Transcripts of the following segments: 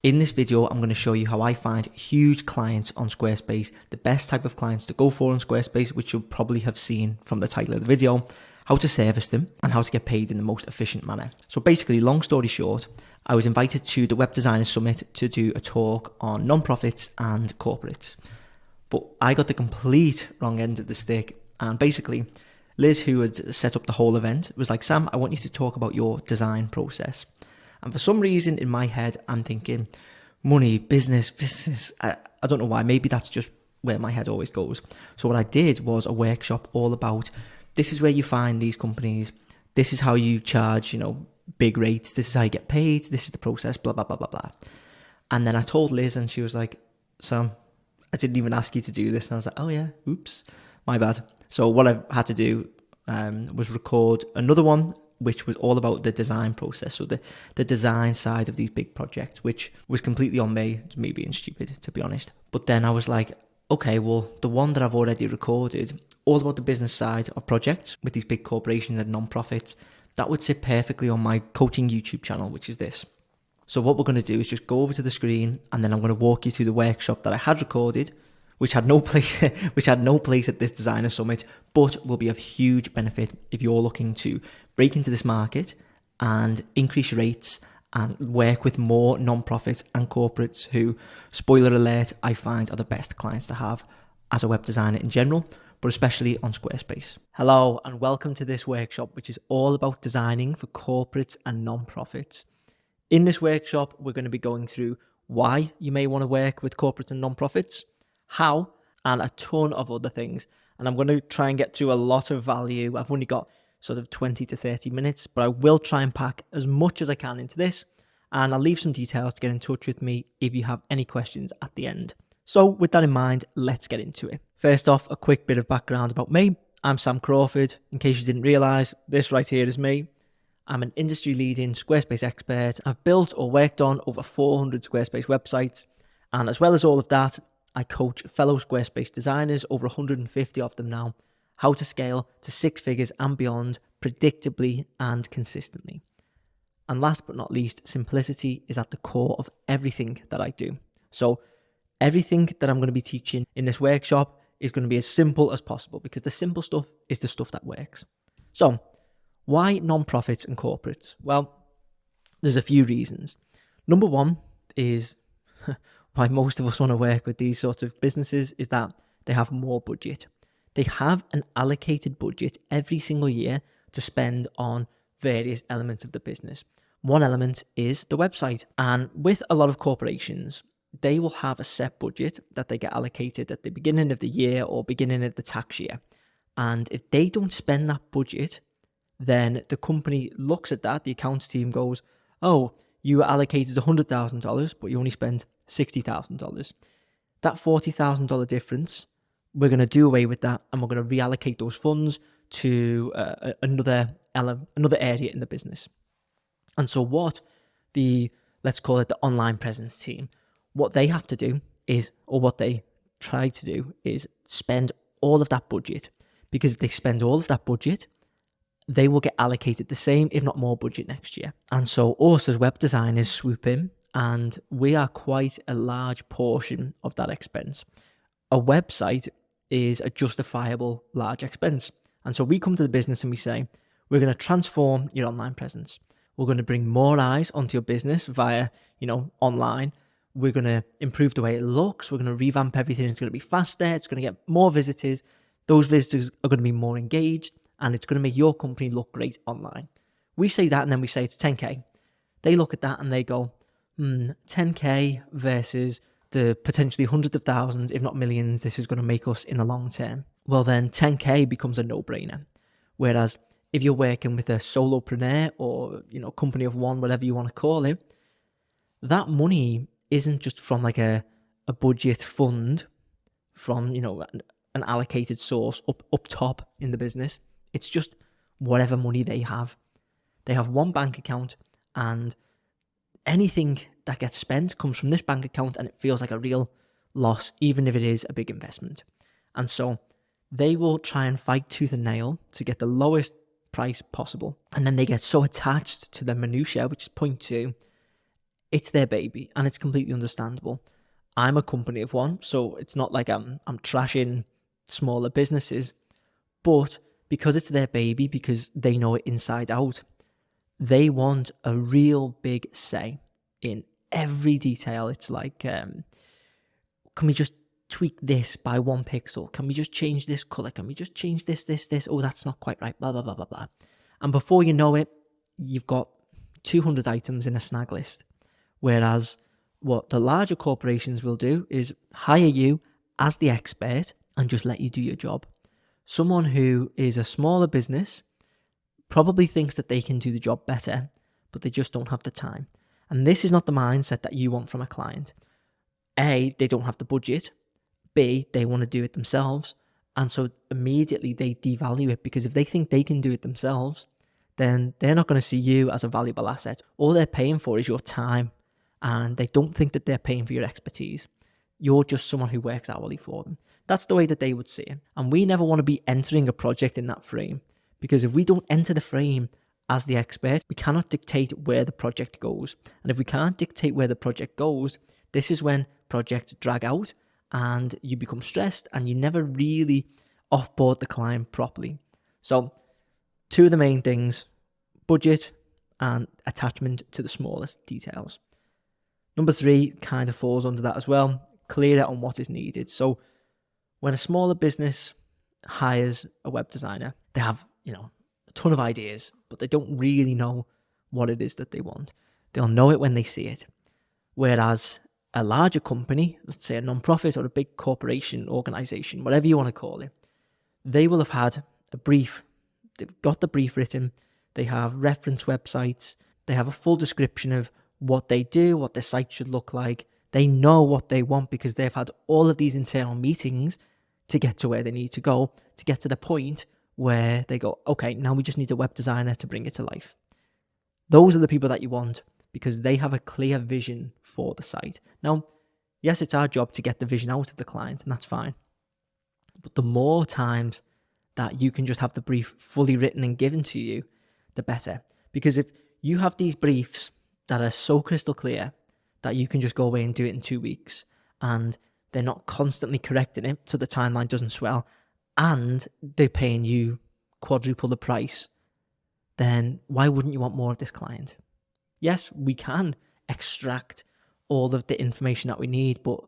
In this video, I'm going to show you how I find huge clients on Squarespace, the best type of clients to go for on Squarespace, which you'll probably have seen from the title of the video, how to service them, and how to get paid in the most efficient manner. So basically, long story short, I was invited to the Web Designers Summit to do a talk on non-profits and corporates. But I got the complete wrong end of the stick, and basically, Liz, who had set up the whole event, was like, Sam, I want you to talk about your design process. And for some reason in my head, I'm thinking money, business. I don't know why. Maybe that's just where my head always goes. So what I did was a workshop all about, this is where you find these companies. This is how you charge, big rates. This is how you get paid. This is the process, blah, blah, blah, blah, blah. And then I told Liz and she was like, Sam, I didn't even ask you to do this. And I was like, oh yeah, oops, my bad. So what I had to do was record another one, which was all about the design process. So the design side of these big projects, which was completely on me being stupid, to be honest. But then I was like, okay, well, the one that I've already recorded, all about the business side of projects with these big corporations and non-profits, that would sit perfectly on my coaching YouTube channel, which is this. So what we're going to do is just go over to the screen and then I'm going to walk you through the workshop that I had recorded, which had no place at this designer summit, but will be of huge benefit if you're looking to break into this market and increase your rates and work with more non-profits and corporates who, spoiler alert, I find are the best clients to have as a web designer in general, but especially on Squarespace. Hello and welcome to this workshop, which is all about designing for corporates and non-profits. In this workshop, we're going to be going through why you may want to work with corporates and non-profits, how, and a ton of other things. And I'm going to try and get through a lot of value. I've only got sort of 20 to 30 minutes, but I will try and pack as much as I can into this. And I'll leave some details to get in touch with me if you have any questions at the end. So with that in mind, let's get into it. First off, a quick bit of background about me. I'm Sam Crawford. In case you didn't realize, this right here is me. I'm an industry-leading Squarespace expert. I've built or worked on over 400 Squarespace websites. And as well as all of that, I coach fellow Squarespace designers, over 150 of them now, how to scale to 6 figures and beyond predictably and consistently. And last but not least, simplicity is at the core of everything that I do. So everything that I'm going to be teaching in this workshop is going to be as simple as possible because the simple stuff is the stuff that works. So why non-profits and corporates? Well, there's a few reasons. Number one is why most of us want to work with these sorts of businesses is that they have more budget. They have an allocated budget every single year to spend on various elements of the business. One element is the website. And with a lot of corporations, they will have a set budget that they get allocated at the beginning of the year or beginning of the tax year. And if they don't spend that budget, then the company looks at that, the accounts team goes, oh, you were allocated $100,000, but you only spent $60,000. That $40,000 difference, we're going to do away with that and we're going to reallocate those funds to another area in the business. And so let's call it the online presence team, what they have to do is, or what they try to do is spend all of that budget, because if they spend all of that budget, they will get allocated the same, if not more budget next year. And so us as web designers swoop in and we are quite a large portion of that expense. A website is a justifiable large expense. And so we come to the business and we say, we're going to transform your online presence. We're going to bring more eyes onto your business via, online. We're going to improve the way it looks. We're going to revamp everything. It's going to be faster. It's going to get more visitors. Those visitors are going to be more engaged and it's going to make your company look great online. We say that and then we say it's 10K. They look at that and they go, 10K versus the potentially hundreds of thousands, if not millions, this is going to make us in the long term. Well, then 10K becomes a no-brainer. Whereas if you're working with a solopreneur or, company of one, whatever you want to call it, that money isn't just from like a budget fund from, an allocated source up top in the business. It's just whatever money they have. They have one bank account and anything that gets spent comes from this bank account and it feels like a real loss, even if it is a big investment. And so they will try and fight tooth and nail to get the lowest price possible. And then they get so attached to the minutiae, which is point two, It's their baby, and it's completely understandable. I'm a company of one, so it's not like I'm trashing smaller businesses, but because it's their baby, because they know it inside out, they want a real big say in every detail. It's like, can we just tweak this by 1 pixel? Can we just change this color? Can we just change this? Oh, that's not quite right, blah, blah, blah, blah, blah. And before you know it, you've got 200 items in a snag list. Whereas what the larger corporations will do is hire you as the expert and just let you do your job. Someone who is a smaller business probably thinks that they can do the job better, but they just don't have the time. And this is not the mindset that you want from a client. A, they don't have the budget. B, they want to do it themselves. And so immediately they devalue it, because if they think they can do it themselves, then they're not going to see you as a valuable asset. All they're paying for is your time, and they don't think that they're paying for your expertise. You're just someone who works hourly for them. That's the way that they would see it. And we never want to be entering a project in that frame, because if we don't enter the frame as the expert, we cannot dictate where the project goes. And if we can't dictate where the project goes, this is when projects drag out and you become stressed and you never really offboard the client properly. So 2 of the main things: budget and attachment to the smallest details. Number 3 kind of falls under that as well. Clear out on what is needed. So when a smaller business hires a web designer, they have, a ton of ideas, but they don't really know what it is that they want. They'll know it when they see it. Whereas a larger company, let's say a non-profit or a big corporation, organization, whatever you want to call it, they will have had a brief. They've got the brief written. They have reference websites. They have a full description of what they do, what their site should look like. They know what they want because they've had all of these internal meetings to get to where they need to go, to get to the point where they go, okay, now we just need a web designer to bring it to life. Those are the people that you want, because they have a clear vision for the site. Now, yes, it's our job to get the vision out of the client, and that's fine. But the more times that you can just have the brief fully written and given to you, the better. Because if you have these briefs that are so crystal clear that you can just go away and do it in 2 weeks, and they're not constantly correcting it so the timeline doesn't swell, and they're paying you quadruple the price, then why wouldn't you want more of this client? Yes, we can extract all of the information that we need, but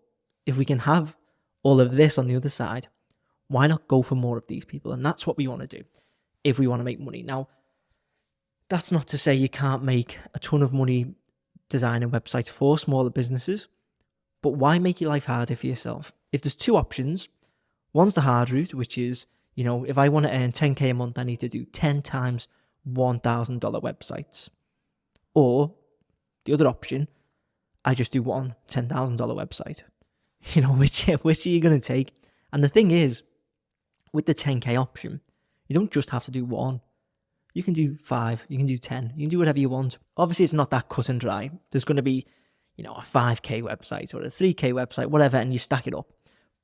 if we can have all of this on the other side, why not go for more of these people? And that's what we want to do if we want to make money. Now, that's not to say you can't make a ton of money designing websites for smaller businesses, but why make your life harder for yourself? If there's 2 options, one's the hard route, which is, if I want to earn 10K a month, I need to do 10 times $1,000 websites. Or the other option, I just do one $10,000 website. Which are you going to take? And the thing is, with the 10K option, you don't just have to do one. You can do 5, you can do 10, you can do whatever you want. Obviously, it's not that cut and dry. There's going to be, a 5K website or a 3K website, whatever, and you stack it up.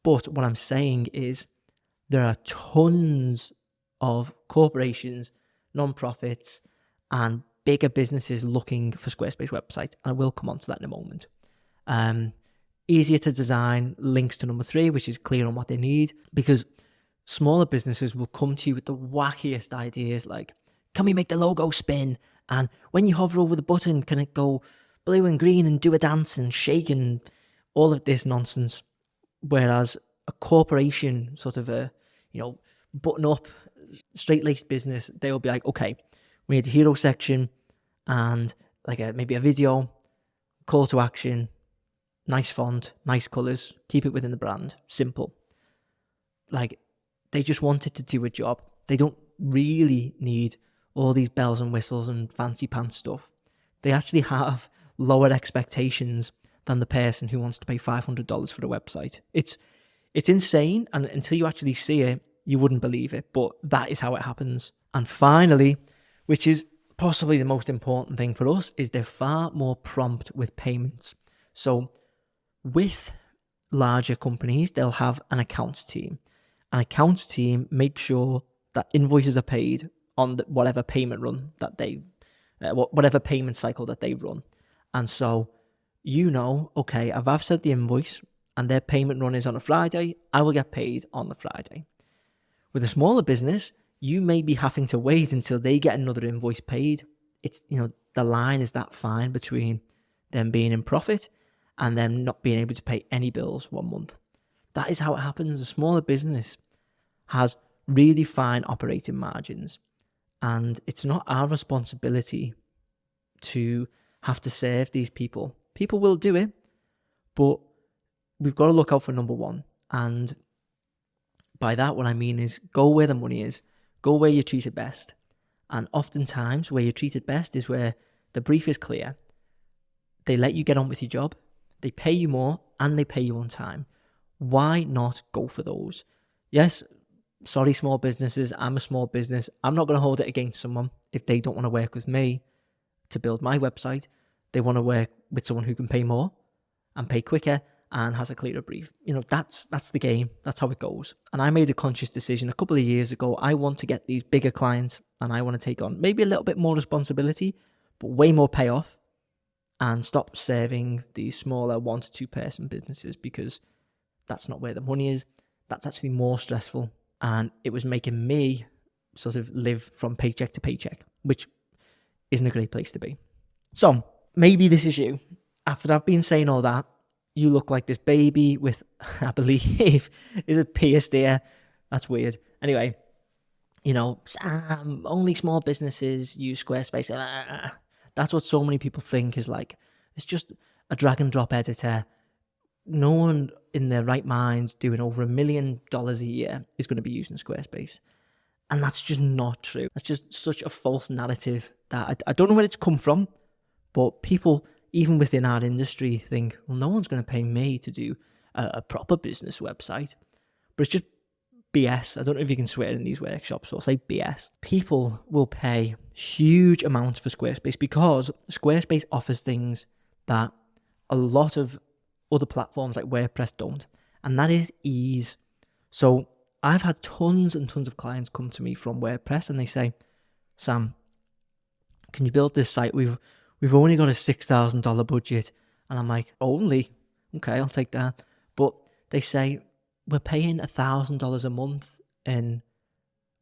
But what I'm saying is there are tons of corporations, non-profits, and bigger businesses looking for Squarespace websites. And I will come on to that in a moment. Easier to design, links to number 3, which is clear on what they need, because smaller businesses will come to you with the wackiest ideas, like, can we make the logo spin? And when you hover over the button, can it go blue and green and do a dance and shake and all of this nonsense? Whereas a corporation, sort of a, button up, straight-laced business, they'll be like, okay, we need a hero section and like maybe a video, call to action, nice font, nice colors, keep it within the brand, simple. Like, they just wanted to do a job. They don't really need all these bells and whistles and fancy pants stuff. They actually have lower expectations than the person who wants to pay $500 for a website. It's insane, and until you actually see it, you wouldn't believe it, but that is how it happens. And finally, which is possibly the most important thing for us, is they're far more prompt with payments. So with larger companies, they'll have an accounts team. An accounts team makes sure that invoices are paid on whatever payment run that they, whatever payment cycle that they run. And so okay, if I've sent the invoice and their payment run is on a Friday, I will get paid on the Friday. With a smaller business, you may be having to wait until they get another invoice paid. It's, the line is that fine between them being in profit and them not being able to pay any bills 1 month. That is how it happens. A smaller business has really fine operating margins, and it's not our responsibility to have to serve these people. People will do it, but we've got to look out for number one. And by that, what I mean is go where the money is, go where you're treated best. And oftentimes where you're treated best is where the brief is clear. They let you get on with your job, they pay you more, and they pay you on time. Why not go for those? Yes, sorry, small businesses, I'm a small business. I'm not going to hold it against someone if they don't want to work with me to build my website. They want to work with someone who can pay more and pay quicker and has a clearer brief. That's the game. That's how it goes. And I made a conscious decision a couple of years ago. I want to get these bigger clients and I want to take on maybe a little bit more responsibility, but way more payoff, and stop serving these smaller 1 to 2 person businesses, because that's not where the money is. That's actually more stressful. And it was making me sort of live from paycheck to paycheck, which isn't a great place to be. So maybe this is you. After I've been saying all that, you look like this baby with, I believe, is it pierced ear? That's weird. Anyway, only small businesses use Squarespace. That's what so many people think is like, it's just a drag and drop editor. No one in their right mind doing over $1 million a year is going to be using Squarespace. And that's just not true. That's just such a false narrative that I don't know where it's come from, but people, even within our industry, think, well, no one's going to pay me to do a proper business website. But it's just BS. I don't know if you can swear in these workshops, so I'll say BS. People will pay huge amounts for Squarespace because Squarespace offers things that a lot of other platforms like WordPress don't, and that is ease. So I've had tons and tons of clients come to me from WordPress and they say, Sam, can you build this site? We've only got a $6,000 budget. And I'm like, only? Okay, I'll take that. But they say, we're paying $1,000 a month in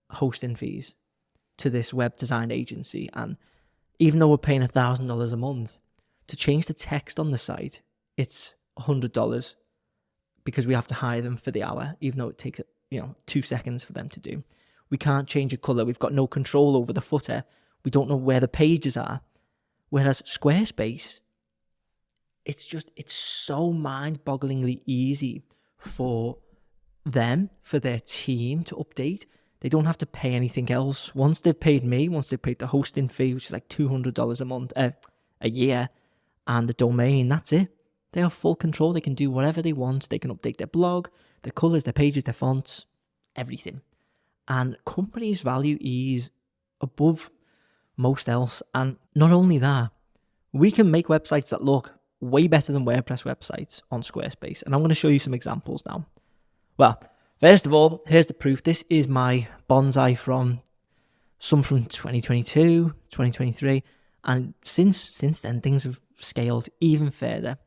hosting fees to this web design agency. And even though we're paying $1,000 a month, to change the text on the site, it's $100 because we have to hire them for the hour, even though it takes 2 seconds for them to do. We can't change a color. We've got no control over the footer. We don't know where the pages are. Whereas Squarespace, it's so mind-bogglingly easy for them, for their team to update. They don't have to pay anything else. Once they've paid me, once they've paid the hosting fee, which is like $200 a month, a year, and the domain, that's it. They have full control. They can do whatever they want. They can update their blog, their colors, their pages, their fonts, everything. And companies value ease above most else. And not only that, we can make websites that look way better than WordPress websites on Squarespace. And I'm going to show you some examples now. Well, first of all, here's the proof. This is my bonsai from 2022, 2023. And since then, things have scaled even further.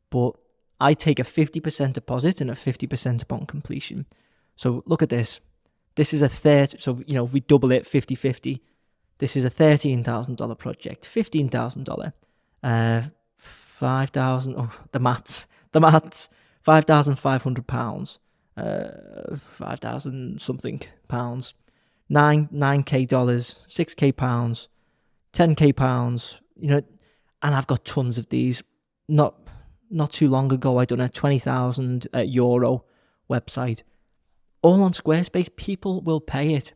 But I take a 50% deposit and a 50% upon completion. So look at this. This is a 30, so if we double it 50-50, this is a $13,000 project, $15,000, $5,000, the maths, £5,500, 5,000 something pounds, $9K, $6K pounds, 10K pounds, and I've got tons of these. Not too long ago, I done a 20,000 euro website, all on Squarespace. People will pay it.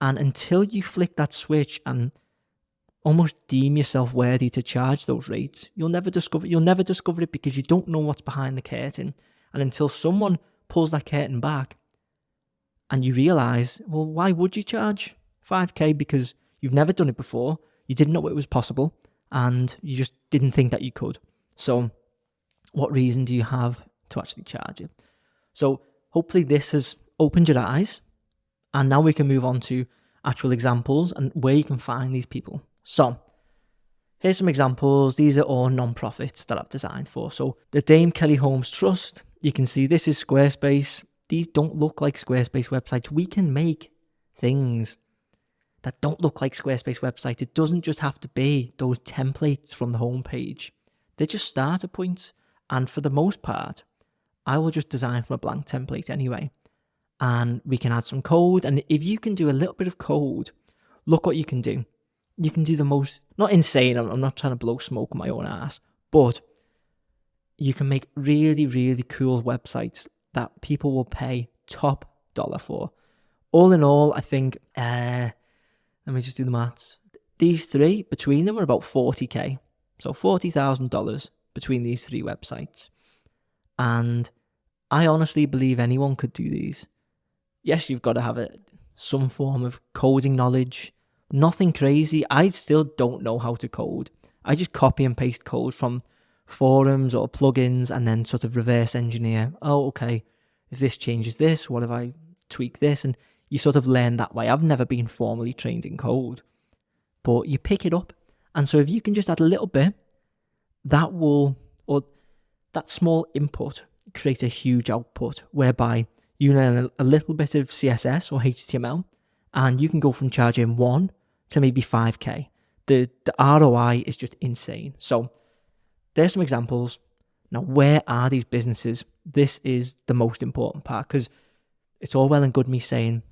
And until you flick that switch and almost deem yourself worthy to charge those rates, you'll never discover it because you don't know what's behind the curtain. And until someone pulls that curtain back and you realize, well, why would you charge 5K? Because you've never done it before. You didn't know it was possible and you just didn't think that you could. So what reason do you have to actually charge it? So hopefully this has opened your eyes, and now we can move on to actual examples and where you can find these people. So Here's some examples. These are all non-profits that I've designed for. So the Dame Kelly Holmes Trust, you can see this is Squarespace. These don't look like Squarespace websites. We can make things that don't look like Squarespace websites. It doesn't just have to be those templates from the homepage. They're just starter points. And for the most part, I will just design from a blank template anyway. And we can add some code. And if you can do a little bit of code, look what you can do. You can do the most, not insane, I'm not trying to blow smoke on my own ass, but you can make really, really cool websites that people will pay top dollar for. All in all, I think, let me just do the maths. These three, between them, are about 40k. So $40,000 between these three websites. And I honestly believe anyone could do these. Yes, you've got to have some form of coding knowledge. Nothing crazy. I still don't know how to code. I just copy and paste code from forums or plugins and then sort of reverse engineer. Oh, okay, if this changes this, what if I tweak this? And you sort of learn that way. I've never been formally trained in code, but you pick it up. And so if you can just add a little bit, that small input creates a huge output, whereby you learn a little bit of CSS or HTML, and you can go from charging 1 to maybe 5k. The ROI is just insane. So there's some examples. Now, where are these businesses? This is the most important part, because it's all well and good me saying,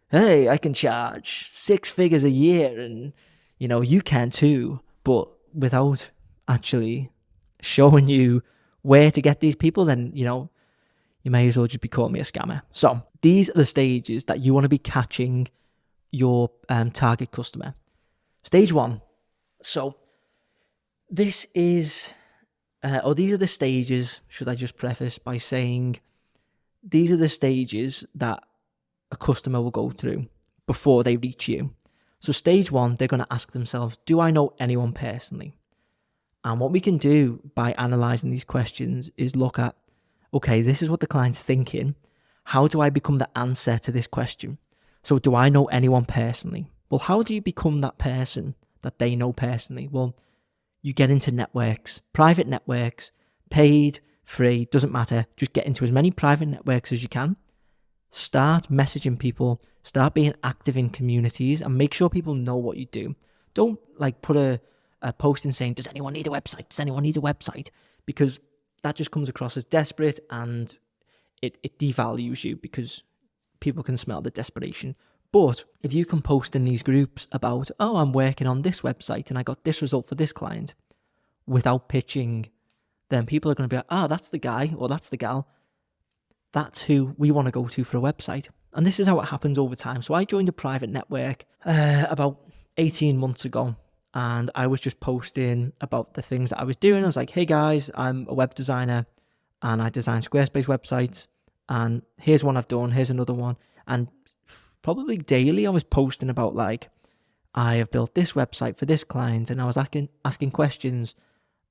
hey, I can charge 6 figures a year and, you can too, but without actually showing you where to get these people, then, you may as well just be calling me a scammer. So these are the stages that you want to be catching your target customer. Stage 1. So this is, these are the stages, should I just preface by saying, these are the stages that a customer will go through before they reach you. So stage 1, they're going to ask themselves, do I know anyone personally? And what we can do by analysing these questions is look at, okay, this is what the client's thinking. How do I become the answer to this question? So do I know anyone personally? Well, how do you become that person that they know personally? Well, you get into networks, private networks, paid, free, doesn't matter. Just get into as many private networks as you can. Start messaging people, start being active in communities, and make sure people know what you do. Don't put a post in saying, does anyone need a website? Does anyone need a website? Because that just comes across as desperate, and it devalues you because people can smell the desperation. But if you can post in these groups about, oh, I'm working on this website and I got this result for this client without pitching, then people are going to be like, that's the guy or that's the gal. That's who we want to go to for a website. And this is how it happens over time. So I joined a private network about 18 months ago, and I was just posting about the things that I was doing. I was like, hey guys, I'm a web designer and I design Squarespace websites. And here's one I've done, here's another one. And probably daily I was posting about I have built this website for this client, and I was asking questions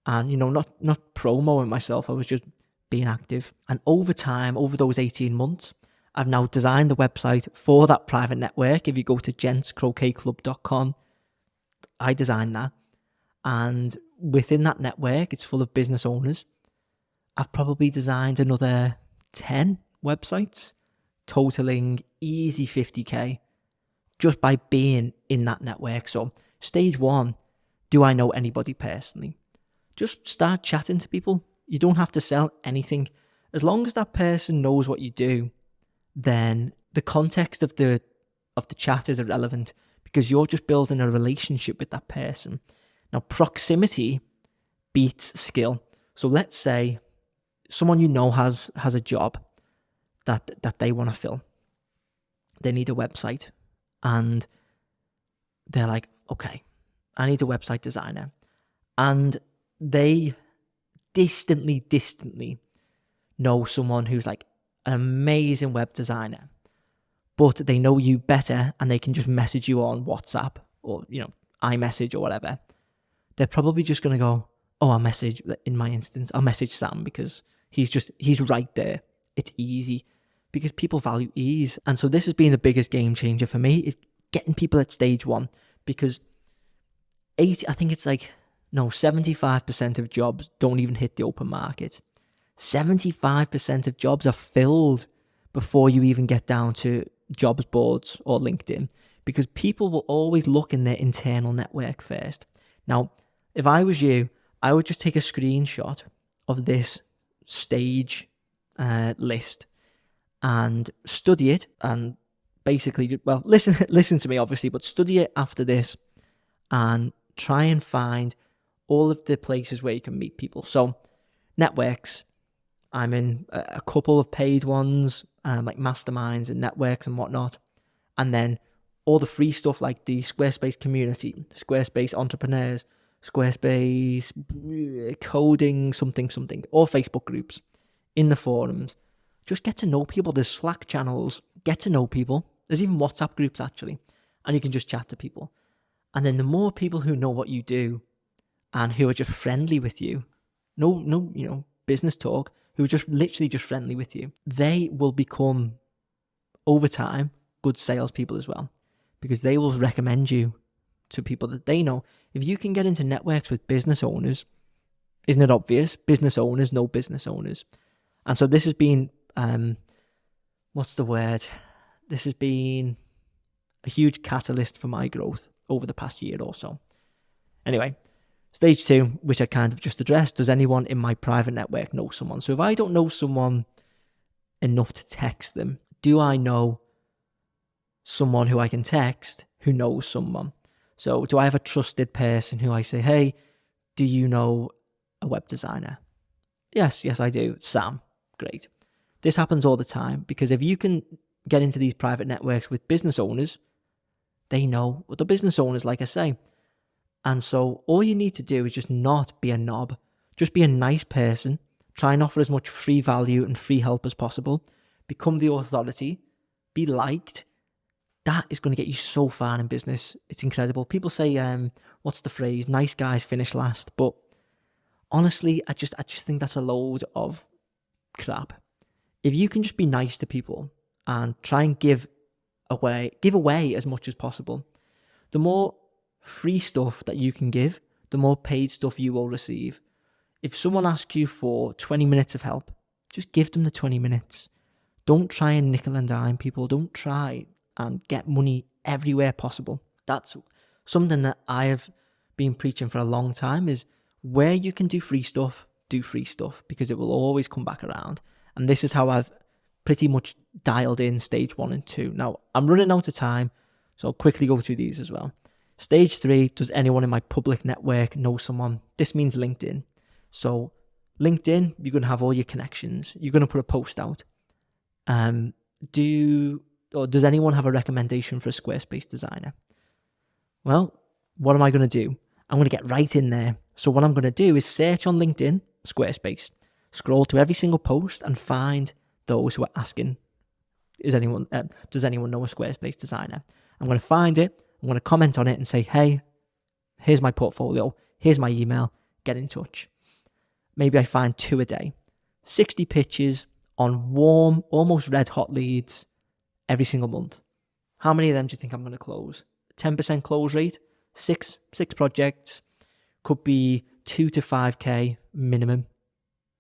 and, not promoting myself. I was just being active. And over time, over those 18 months, I've now designed the website for that private network. If you go to gentscroquetclub.com, I designed that. And within that network, it's full of business owners. I've probably designed another 10 websites, totaling easy 50k just by being in that network. So stage 1, do I know anybody personally? Just start chatting to people. You don't have to sell anything. As long as that person knows what you do, then the context of the chat is irrelevant, because you're just building a relationship with that person. Now, proximity beats skill. So let's say someone has a job that they want to fill. They need a website, and they're like, okay, I need a website designer. And they distantly know someone who's an amazing web designer, but they know you better and they can just message you on WhatsApp or, iMessage or whatever. They're probably just going to go, oh, I'll message Sam because he's right there. It's easy, because people value ease. And so this has been the biggest game changer for me, is getting people at stage 1, because 90% No, 75% of jobs don't even hit the open market. 75% of jobs are filled before you even get down to jobs boards or LinkedIn, because people will always look in their internal network first. Now, if I was you, I would just take a screenshot of this stage list and study it, and basically, well, listen to me obviously, but study it after this and try and find all of the places where you can meet people. So networks, I'm in a couple of paid ones, like masterminds and networks and whatnot. And then all the free stuff like the Squarespace community, Squarespace entrepreneurs, Squarespace coding, something, or Facebook groups, in the forums. Just get to know people. There's Slack channels. Get to know people. There's even WhatsApp groups, actually. And you can just chat to people. And then the more people who know what you do and who are just friendly with you, no, business talk, who are just literally just friendly with you, they will become, over time, good salespeople as well. Because they will recommend you to people that they know. If you can get into networks with business owners, isn't it obvious? Business owners know business owners. And so this has been, what's the word? This has been a huge catalyst for my growth over the past year or so. Anyway, stage 2, which I kind of just addressed, does anyone in my private network know someone? So if I don't know someone enough to text them, do I know someone who I can text who knows someone? So do I have a trusted person who I say, hey, do you know a web designer? Yes, I do. Sam. Great. This happens all the time, because if you can get into these private networks with business owners, they know what the business owners, like I say. And so all you need to do is just not be a knob. Just be a nice person. Try and offer as much free value and free help as possible. Become the authority. Be liked. That is going to get you so far in business. It's incredible. People say, what's the phrase? Nice guys finish last. But honestly, I just think that's a load of crap. If you can just be nice to people and try and give away as much as possible, the more free stuff that you can give, the more paid stuff you will receive. If someone asks you for 20 minutes of help, just give them the 20 minutes. Don't try and nickel and dime people. Don't try and get money everywhere possible. That's something that I have been preaching for a long time, is where you can do free stuff, because it will always come back around. And this is how I've pretty much dialed in stage 1 and 2. Now, I'm running out of time, so I'll quickly go through these as well. Stage 3, does anyone in my public network know someone? This means LinkedIn. So LinkedIn, you're going to have all your connections. You're going to put a post out. Does anyone have a recommendation for a Squarespace designer? Well, what am I going to do? I'm going to get right in there. So what I'm going to do is search on LinkedIn, Squarespace, scroll to every single post and find those who are asking, does anyone know a Squarespace designer? I'm going to find it. I'm going to comment on it and say, hey, here's my portfolio. Here's my email. Get in touch. Maybe I find 2 a day. 60 pitches on warm, almost red hot leads every single month. How many of them do you think I'm going to close? 10% close rate, 6 projects, could be 2 to 5k minimum.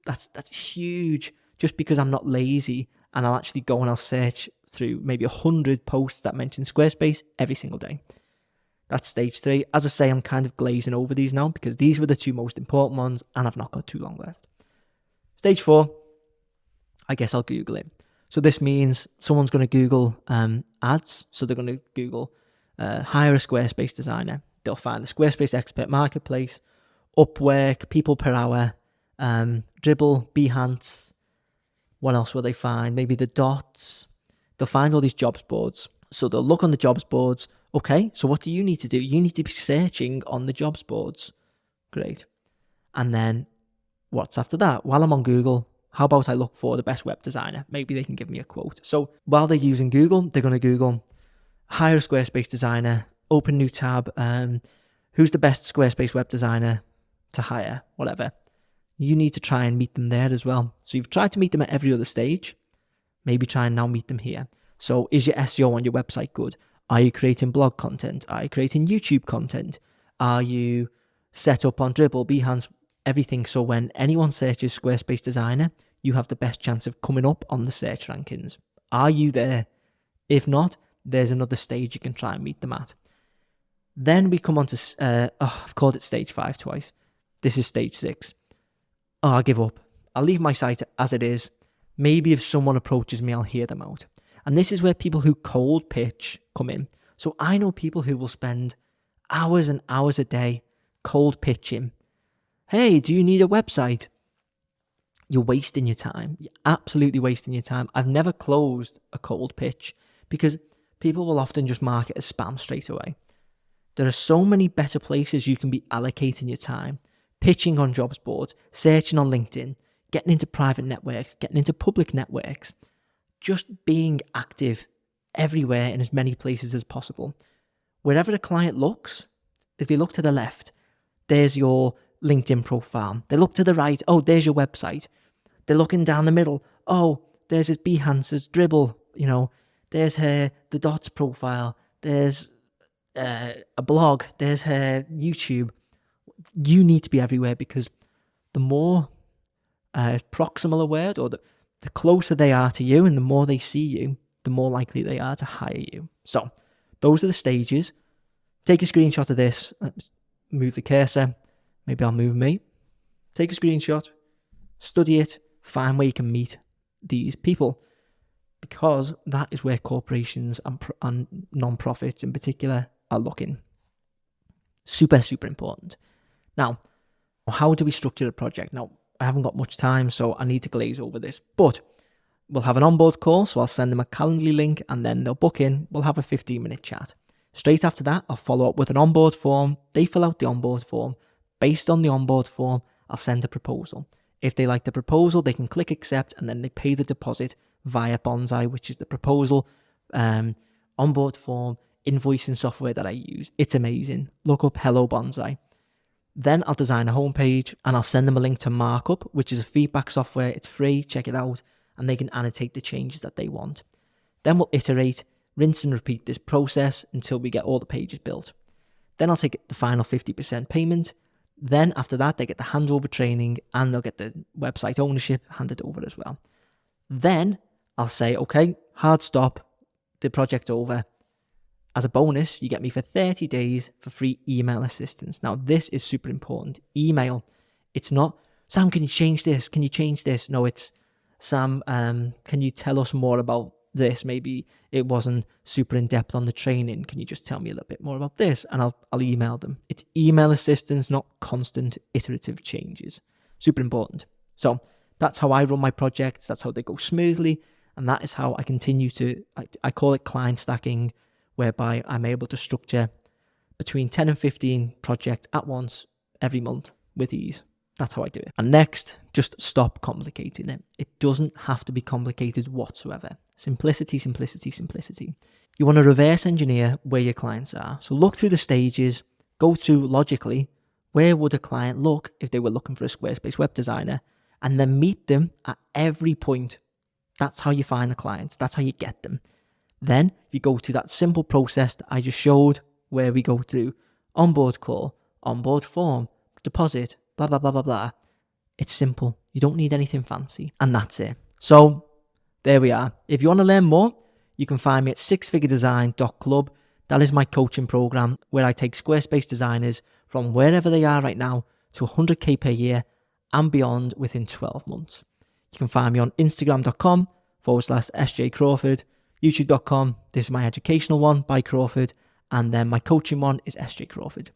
That's huge, just because I'm not lazy and I'll actually go and I'll search through maybe 100 posts that mention Squarespace every single day. That's stage 3. As I say, I'm kind of glazing over these now because these were the 2 most important ones and I've not got too long left. Stage 4, I guess I'll Google it. So this means someone's going to Google ads. So they're going to Google hire a Squarespace designer. They'll find the Squarespace Expert Marketplace, Upwork, People Per Hour, Dribble, Behance. What else will they find? Maybe the Dots. They'll find all these jobs boards. So they'll look on the jobs boards. Okay, so what do you need to do? You need to be searching on the jobs boards. Great. And then what's after that? While I'm on Google, how about I look for the best web designer? Maybe they can give me a quote. So while they're using Google, they're going to Google hire a Squarespace designer, open new tab, who's the best Squarespace web designer to hire, whatever. You need to try and meet them there as well. So you've tried to meet them at every other stage. Maybe try and now meet them here. So is your SEO on your website good? Are you creating blog content? Are you creating YouTube content? Are you set up on Dribble, Behance, everything. So when anyone searches Squarespace designer, you have the best chance of coming up on the search rankings. Are you there? If not, there's another stage you can try and meet them at. Then we come on to, I've called it stage 5 twice. This is stage 6. I'll give up. I'll leave my site as it is. Maybe if someone approaches me, I'll hear them out. And this is where people who cold pitch come in. So I know people who will spend hours and hours a day cold pitching. Hey, do you need a website? You're wasting your time. You're absolutely wasting your time. I've never closed a cold pitch because people will often just mark it as spam straight away. There are so many better places you can be allocating your time. Pitching on jobs boards, searching on LinkedIn, getting into private networks, getting into public networks. Just being active everywhere in as many places as possible. Wherever the client looks, if they look to the left, there's your LinkedIn profile. They look to the right, oh, there's your website. They're looking down the middle, oh, there's his Behance, there's Dribble, there's the Dots profile, there's a blog, there's her YouTube. You need to be everywhere because the more proximal a word, or the closer they are to you and the more they see you, the more likely they are to hire you. So those are the stages. Take a screenshot of this. Let's move the cursor. Maybe I'll move me. Take a screenshot, study it, find where you can meet these people, because that is where corporations and non-profits in particular are looking. Super, super important. Now, how do we structure a project? Now, I haven't got much time, so I need to glaze over this, but we'll have an onboard call, so I'll send them a Calendly link and then they'll book in. We'll have a 15-minute chat. Straight after that, I'll follow up with an onboard form. They fill out the onboard form. Based on the onboard form, I'll send a proposal. If they like the proposal, they can click accept and then they pay the deposit via Bonsai, which is the proposal, onboard form, invoicing software that I use. It's amazing. Look up Hello Bonsai. Then I'll design a homepage and I'll send them a link to Markup, which is a feedback software. It's free, check it out, and they can annotate the changes that they want. Then we'll iterate, rinse and repeat this process until we get all the pages built. Then I'll take the final 50% payment. Then after that, they get the handover training and they'll get the website ownership handed over as well. Then I'll say, okay, hard stop, the project's over. As a bonus, you get me for 30 days for free email assistance. Now, this is super important. Email. It's not, Sam, can you change this? Can you change this? No, it's, Sam, can you tell us more about this? Maybe it wasn't super in-depth on the training. Can you just tell me a little bit more about this? And I'll email them. It's email assistance, not constant iterative changes. Super important. So that's how I run my projects. That's how they go smoothly. And that is how I continue to, I call it client stacking, whereby I'm able to structure between 10 and 15 projects at once every month with ease. That's how I do it. And next, just stop complicating it. It doesn't have to be complicated whatsoever. Simplicity, simplicity, simplicity. You want to reverse engineer where your clients are. So look through the stages, go through logically, where would a client look if they were looking for a Squarespace web designer, and then meet them at every point. That's how you find the clients. That's how you get them. Then you go through that simple process that I just showed, where we go through onboard call, onboard form, deposit, blah, blah, blah, blah, blah. It's simple. You don't need anything fancy. And that's it. So there we are. If you want to learn more, you can find me at sixfiguredesign.club. That is my coaching program where I take Squarespace designers from wherever they are right now to 100K per year and beyond within 12 months. You can find me on Instagram.com/SJ Crawford. YouTube.com, this is my educational one by Crawford, and then my coaching one is SJ Crawford.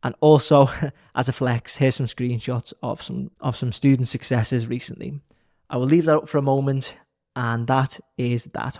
And also, as a flex, here's some screenshots of some student successes recently. I will leave that up for a moment, and that is that.